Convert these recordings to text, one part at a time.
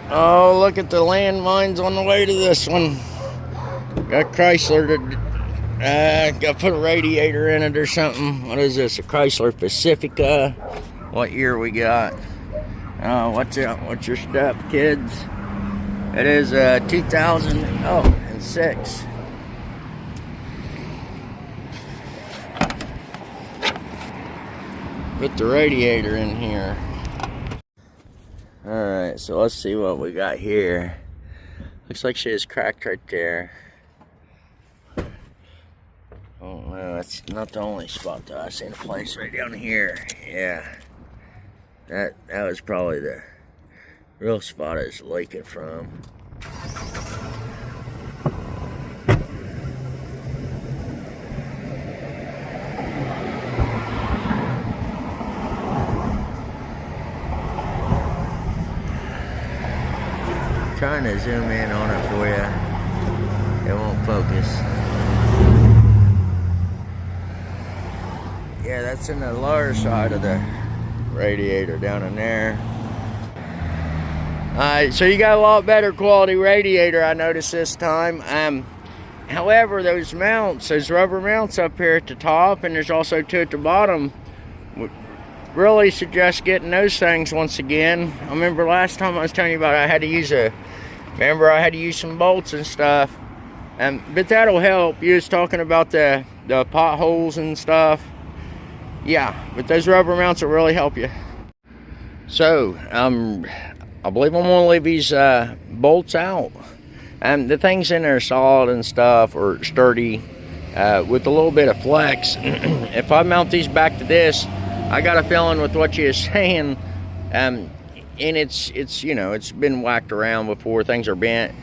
Oh, look at the landmines on the way to this one. Got Chrysler to got to put a radiator in it or something. What is this? A Chrysler Pacifica. What year we got? What's your stuff, kids? It is 2006. Put the radiator in here. Alright, so let's see what we got here. Looks like she is cracked right there. Oh, well, that's not the only spot though. I seen a place right down here. Yeah. That was probably the real spot it's leaking from. Trying to zoom in on it for you. It won't focus. Yeah, that's in the lower side of the radiator down in there. Alright, so you got a lot better quality radiator, I noticed this time. However, those mounts, those rubber mounts up here at the top, and there's also two at the bottom, would really suggest getting those things once again. I remember last time I was telling you about it, I had to use some bolts and stuff. But that'll help. You was talking about the potholes and stuff. Yeah, but those rubber mounts will really help you. So, I believe I'm gonna leave these bolts out. The things in there are solid and stuff, or sturdy, with a little bit of flex. If I mount these back to this, I got a feeling with what you were saying, and it's you know, it's been whacked around before, things are bent.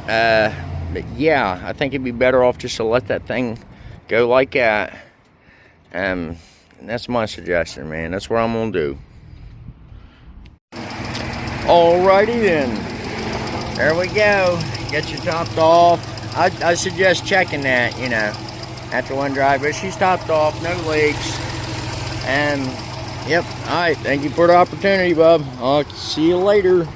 But yeah, I think it'd be better off just to let that thing go like that. And that's my suggestion, man. That's what I'm gonna do. Alrighty then. There we go. Get you topped off. I suggest checking that, you know, after one drive. But she's topped off, no leaks. And yep. Alright, thank you for the opportunity, bub. I'll see you later.